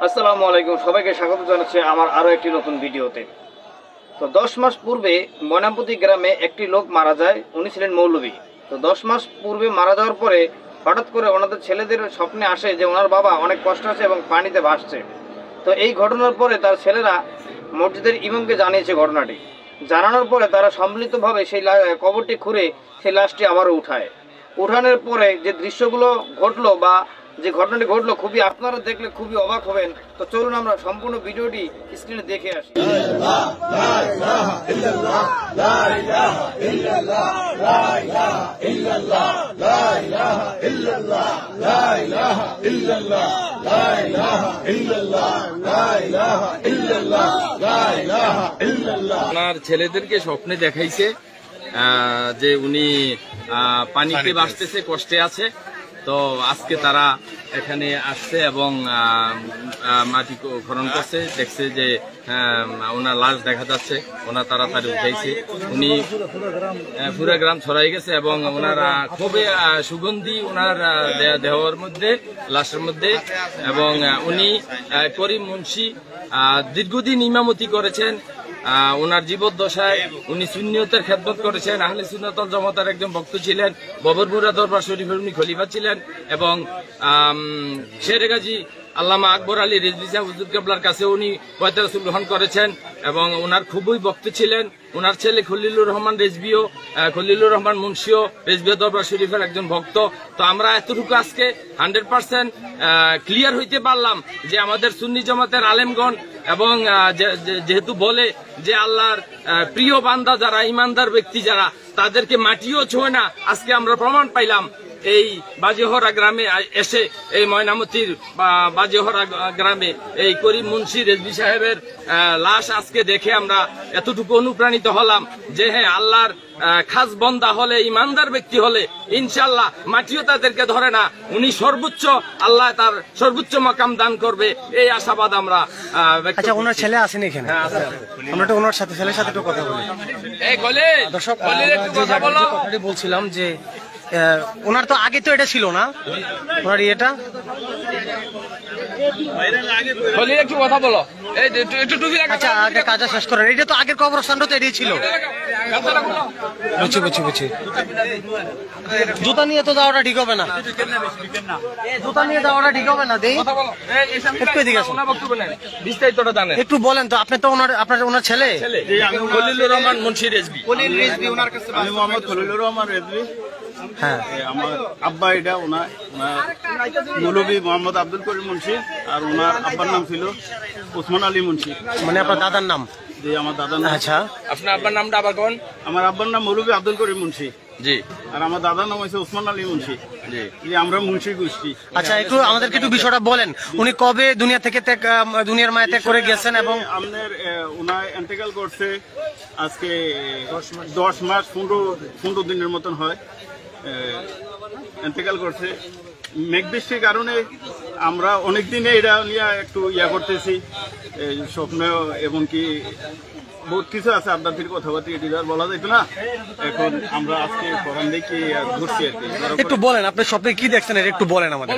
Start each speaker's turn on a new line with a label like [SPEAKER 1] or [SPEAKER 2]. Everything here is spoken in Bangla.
[SPEAKER 1] আসসালামু আলাইকুম, সবাইকে স্বাগত জানাচ্ছি আমার আরো একটি নতুন ভিডিওতে। তো 10 মাস পূর্বে ময়নামতি গ্রামে একটি লোক মারা যায়। উনি ছিলেন মৌলভী। তো 10 মাস পূর্বে মারা যাওয়ার পরে হঠাৎ করে ওনাদের ছেলেদের স্বপ্নে আসে যে ওনার বাবা অনেক কষ্ট আছে এবং পানিতে ভাসছে। তো এই ঘটনার পরে তার ছেলেরা মসজিদের ইমামকে জানিয়েছে ঘটনাটি। জানানোর পরে তারা সম্মিলিতভাবে সেই কবরটি খুঁড়ে সেই লাশটি আবারও উঠানোর পরে যে দৃশ্যগুলো ঘটলো বা যে ঘটনাটি ঘটলো, খুবই আপনারা দেখলে খুবই অবাক হবেন। তো চলুন আমরা সম্পূর্ণ ভিডিওটি স্ক্রিনে দেখে আসি।
[SPEAKER 2] ওনার ছেলেদেরকে স্বপ্নে দেখাইছে যে উনি পানিতে ভাসতেছে, কষ্টে আছে। তো আজকে তারা এখানে আসছে এবং মাটি খনন করছে, দেখছে যে ওনার লাশ দেখা যাচ্ছে। ওনার তাড়াতাড়ি উঠাইছে, উনি পুরা গ্রাম ছড়াই গেছে এবং ওনার খুবই সুগন্ধি ওনার দেহের মধ্যে, লাশের মধ্যে। এবং উনি করিম মুন্সি দীর্ঘদিন ইমামতি করেছেন। ওনার জীবদ্দশায় উনি সুন্নিয়তের খেদমত করেছেন, আহলে সুন্নাত ওয়াল জামাতের একজন ভক্ত ছিলেন। ববরপুরা দরবার শরীফের উনি খলিফা ছিলেন এবং শেরে গাজী আল্লামা আকবর আলী রিজভী সাহেব হুজুর কেবলার কাছে উনি বয়াত রাসূল গ্রহণ করেছেন এবং ওনার খুবই ভক্ত ছিলেন। ওনার ছেলে খলিলুর রহমান মুন্সিও রেজবিয়া দরবার শরীফের একজন ভক্ত। তো আমরা এতটুকু আজকে 100% ক্লিয়ার হইতে পারলাম যে আমাদের সুন্নি জামাতের আলেমগণ এবং যেহেতু বলে যে আল্লাহর প্রিয় বান্দা যারা, ইমানদার ব্যক্তি যারা, তাদেরকে মাটিও ছোঁয় না। আজকে আমরা প্রমাণ পাইলাম এই বাজেহরা গ্রামে এসে, এই ময়নামতির বাজেহরা গ্রামে এই করিম মুন্সি রেজভী সাহেবের লাশ আজকে দেখে আমরা এতটুকু অনুপ্রাণিত হলাম যে হ্যাঁ, আল্লাহর খাস বন্দা হলে, ইমানদার ব্যক্তি হলে ইনশাআল্লাহ মাটিও তাদেরকে ধরে না। উনি সর্বোচ্চ, আল্লাহ তার সর্বোচ্চ মাকাম দান করবে, এই আশাবাদ আমরা।
[SPEAKER 3] আচ্ছা, ওনার ছেলে আসেনি এখানে? আমরা তো ওনার সাথে, ছেলের সাথে একটু কথা বলি। দর্শক, কথাটি বলছিলাম যে ওনার তো আগে তো এটা ছিল না, ওনার ইয়েটা।
[SPEAKER 2] একটু কথা বলো,
[SPEAKER 3] আচ্ছা আগে কাজটা শেষ করেন। এটা তো আগের কবরস্থানটা তো এটাই ছিল। বুঝছি। জুতা নিয়ে তো যাওয়াটা ঠিক হবে না, জুতা নিয়ে যাওয়াটা ঠিক হবে না। একটু এদিকে আসুন,
[SPEAKER 2] বিস্তারিতটা জানেন
[SPEAKER 3] একটু বলেন তো। আপনি তো ওনার ছেলে?
[SPEAKER 2] খলিলুর রহমান মুন্সি রেজভী।
[SPEAKER 1] ওনার কাছে
[SPEAKER 4] আমি মোহাম্মদ খলিলুর রহমান রেজভী।
[SPEAKER 3] হ্যাঁ,
[SPEAKER 4] আমার আব্বা এটা ওনার মৌলভী মোহাম্মদ আব্দুল করিম মুন্সি, আর ওনার আব্বার নাম ছিল ওসমান আলী মুন্সি।
[SPEAKER 3] মানে আপনার দাদার নাম?
[SPEAKER 4] জি, আমার দাদার নাম।
[SPEAKER 3] আচ্ছা,
[SPEAKER 2] আপনার আব্বার নামটা আবার কোন?
[SPEAKER 4] আমার আব্বার নাম মৌলভী আব্দুল করিম মুন্সি।
[SPEAKER 2] জি।
[SPEAKER 4] আর আমার দাদার নাম হচ্ছে ওসমান আলী মুন্সি। জি, আমরা মুন্সি গোষ্ঠী।
[SPEAKER 3] আচ্ছা, একটু আমাদেরকে একটু বিষয়টা বলেন। উনি কবে দুনিয়ার মায়া ত্যাগ করে গেছেন? এবং
[SPEAKER 4] আমাদের ওনার এন্টেকাল করছে আজকে 10 মাস 15 দিনের মতন হয়। এন্টেকাল করছে মেঘবৃষ্টির কারণে। আমরা অনেকদিনে এটা নিয়ে একটু করতেছি, স্বপ্ন এবং কি বহুত কিছু আছে আপনাদের কথাবার্তা, এটি আর বলা যাইতো না। এখন আমরা আজকে প্রধান দেখি ঘুরছি আর কি।
[SPEAKER 3] একটু বলেন, আপনি স্বপ্নে কি দেখছেন, এটা একটু বলেন আমাদের।